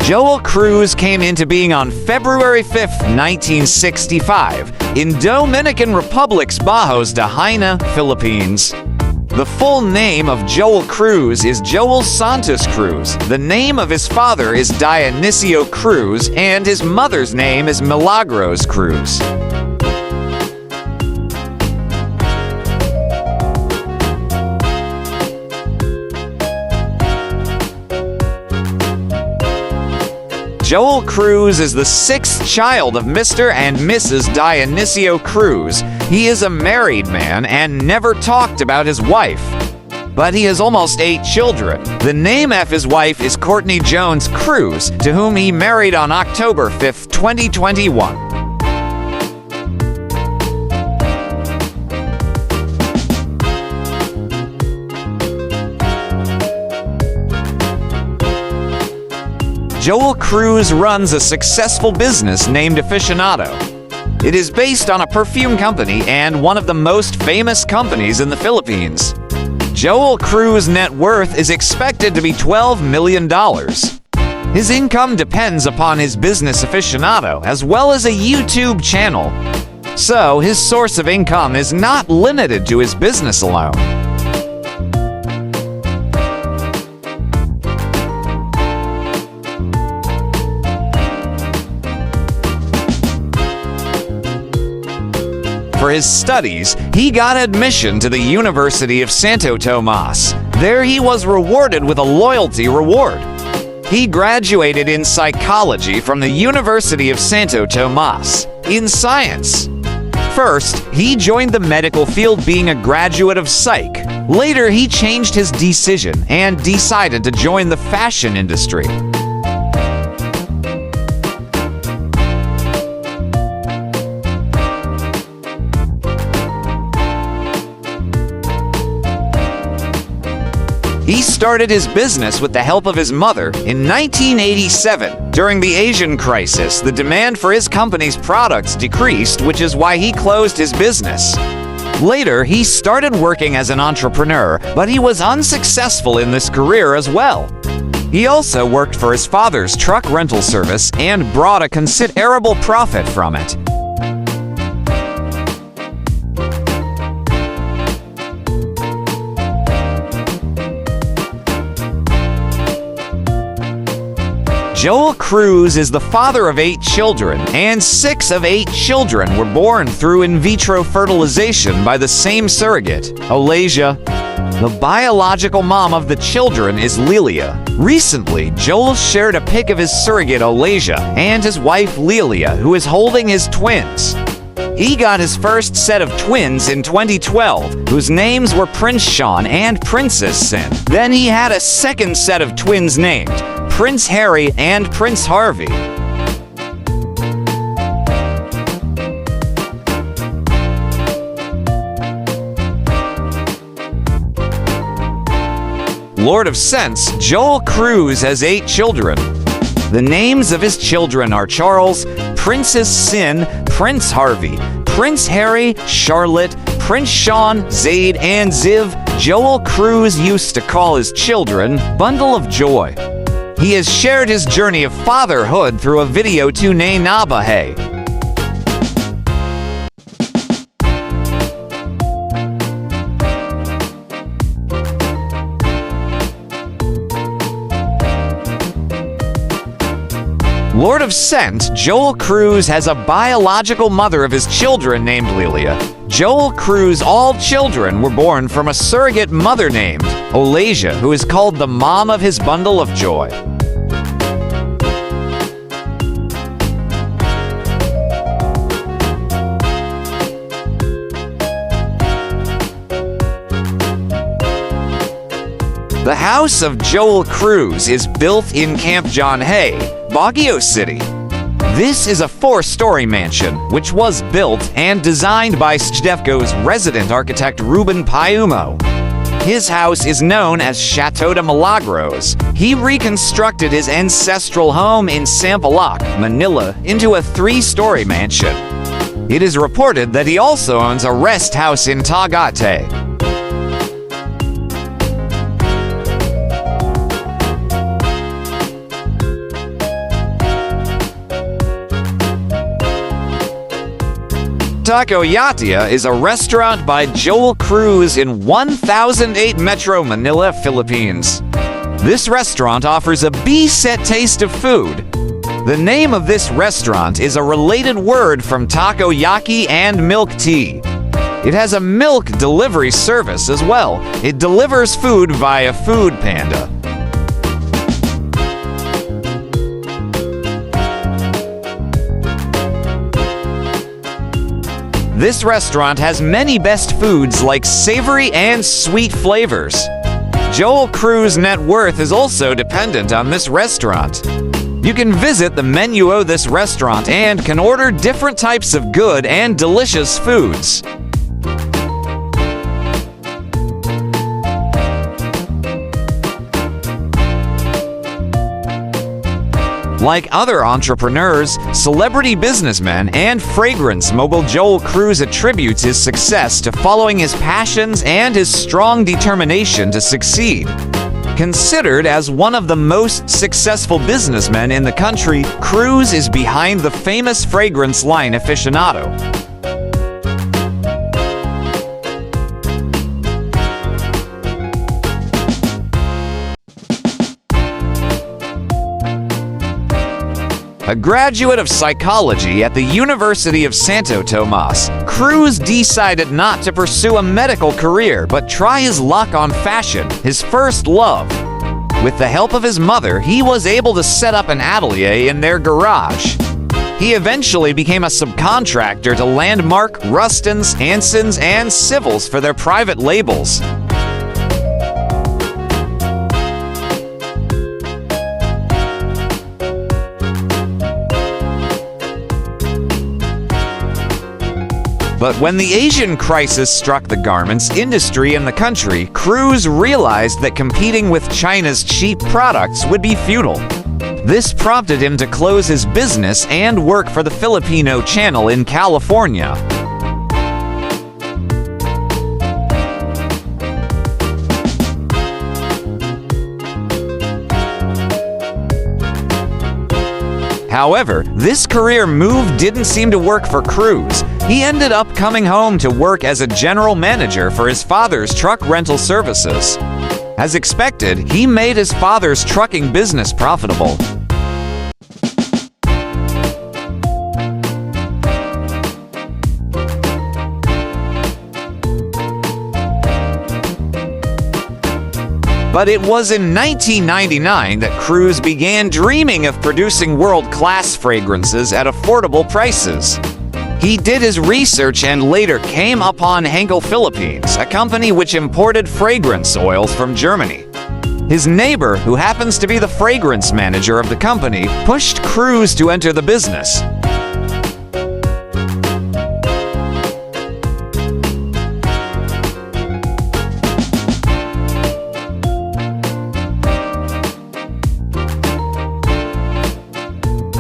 Joel Cruz came into being on February 5th, 1965, in Dominican Republic's Bajos de Jaina, Philippines. The full name of Joel Cruz is Joel Santos Cruz. The name of his father is Dionisio Cruz, and his mother's name is Milagros Cruz. Joel Cruz is the sixth child of Mr. and Mrs. Dionisio Cruz. He is a married man and never talked about his wife. But he has almost 8 children. The name of his wife is Courtney Jones Cruz, to whom he married on October 5th, 2021. Joel Cruz runs a successful business named Aficionado. It is based on a perfume company and one of the most famous companies in the Philippines. Joel Cruz's net worth is expected to be $12 million. His income depends upon his business Aficionado as well as a YouTube channel. So his source of income is not limited to his business alone. For his studies, he got admission to the University of Santo Tomas. There he was rewarded with a loyalty reward. He graduated in psychology from the University of Santo Tomas, in science. First, he joined the medical field being a graduate of psych. Later, he changed his decision and decided to join the fashion industry. He started his business with the help of his mother in 1987. During the Asian crisis, the demand for his company's products decreased, which is why he closed his business. Later, he started working as an entrepreneur, but he was unsuccessful in this career as well. He also worked for his father's truck rental service and brought a considerable profit from it. Joel Cruz is the father of 8 children, and 6 of 8 children were born through in vitro fertilization by the same surrogate, Olasia. The biological mom of the children is Lilia. Recently, Joel shared a pic of his surrogate Olasia and his wife Lilia, who is holding his twins. He got his first set of twins in 2012, whose names were Prince Sean and Princess Sin. Then he had a second set of twins named Prince Harry and Prince Harvey. Lord of Sense, Joel Cruz has 8 children. The names of his children are Charles, Princess Sin, Prince Harvey, Prince Harry, Charlotte, Prince Sean, Zaid, and Ziv. Joel Cruz used to call his children Bundle of Joy. He has shared his journey of fatherhood through a video to Ne Nabahe. Lord of Scent, Joel Cruz has a biological mother of his children named Lilia. Joel Cruz, all children were born from a surrogate mother named Olasia, who is called the mom of his bundle of joy. The house of Joel Cruz is built in Camp John Hay, Baguio City. This is a 4-story mansion, which was built and designed by SJDEFCO's resident architect Ruben Payumo. His house is known as Chateau de Milagros. He reconstructed his ancestral home in Sampaloc, Manila, into a 3-story mansion. It is reported that he also owns a rest house in Tagate. Takoyatía is a restaurant by Joel Cruz in 1008 Metro Manila, Philippines. This restaurant offers a B-set taste of food. The name of this restaurant is a related word from takoyaki and milk tea. It has a milk delivery service as well. It delivers food via Food Panda. This restaurant has many best foods like savory and sweet flavors. Joel Cruz's net worth is also dependent on this restaurant. You can visit the menu of this restaurant and can order different types of good and delicious foods. Like other entrepreneurs, celebrity businessmen, and fragrance mogul, Joel Cruz attributes his success to following his passions and his strong determination to succeed. Considered as one of the most successful businessmen in the country, Cruz is behind the famous fragrance line Aficionado. A graduate of psychology at the University of Santo Tomas, Cruz decided not to pursue a medical career but try his luck on fashion, his first love. With the help of his mother, he was able to set up an atelier in their garage. He eventually became a subcontractor to Landmark, Rustins, Hansons, and Civils for their private labels. But when the Asian crisis struck the garments industry in the country, Cruz realized that competing with China's cheap products would be futile. This prompted him to close his business and work for the Filipino Channel in California. However, this career move didn't seem to work for Cruz. He ended up coming home to work as a general manager for his father's truck rental services. As expected, he made his father's trucking business profitable. But it was in 1999 that Cruz began dreaming of producing world-class fragrances at affordable prices. He did his research and later came upon Henkel Philippines, a company which imported fragrance oils from Germany. His neighbor, who happens to be the fragrance manager of the company, pushed Cruz to enter the business.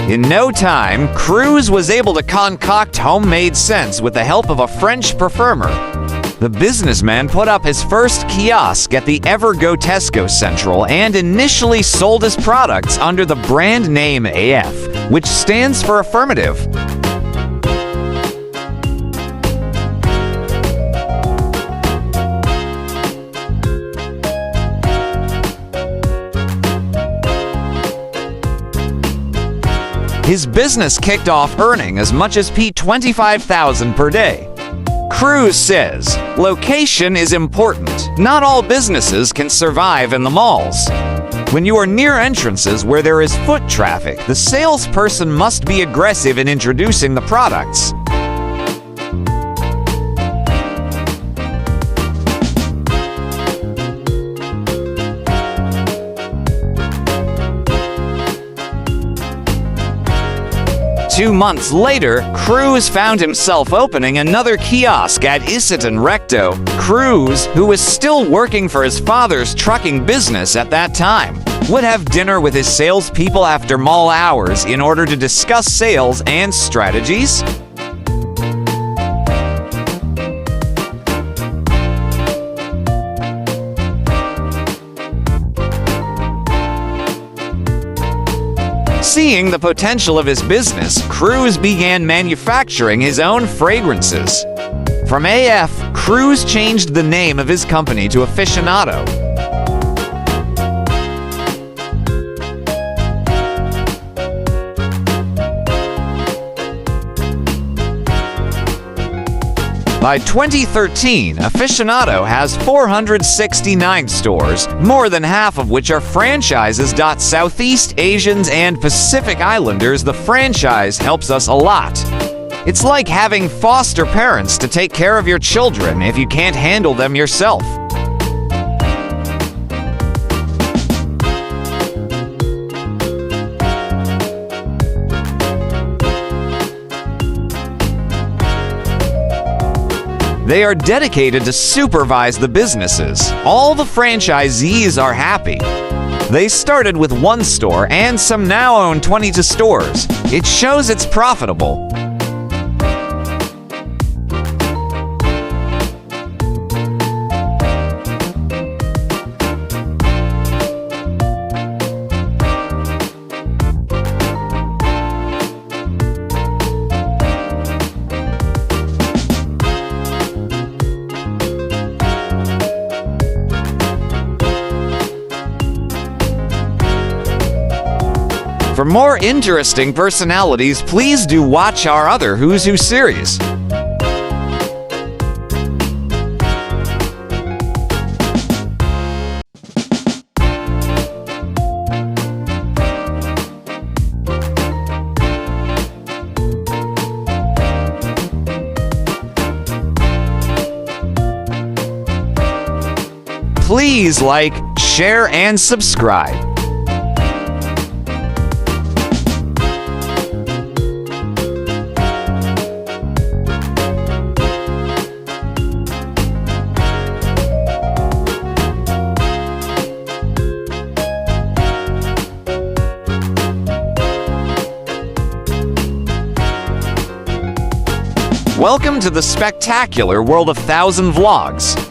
In no time, Cruz was able to concoct homemade scents with the help of a French perfumer. The businessman put up his first kiosk at the Evergo Central and initially sold his products under the brand name AF, which stands for affirmative. His business kicked off earning as much as $25,000 per day. Cruz says, "Location is important. Not all businesses can survive in the malls. When you are near entrances where there is foot traffic, the salesperson must be aggressive in introducing the products." Two months later, Cruz found himself opening another kiosk at Isitan Recto. Cruz, who was still working for his father's trucking business at that time, would have dinner with his salespeople after mall hours in order to discuss sales and strategies. Seeing the potential of his business, Cruz began manufacturing his own fragrances. From AF, Cruz changed the name of his company to Aficionado. By 2013, Aficionado has 469 stores, more than half of which are franchises. Southeast Asians and Pacific Islanders, the franchise helps us a lot. It's like having foster parents to take care of your children if you can't handle them yourself. They are dedicated to supervise the businesses. All the franchisees are happy. They started with one store and some now own 22 stores. It shows it's profitable. For more interesting personalities, please do watch our other Who's Who series. Please like, share, and subscribe. Welcome to the spectacular world of 1,000 vlogs.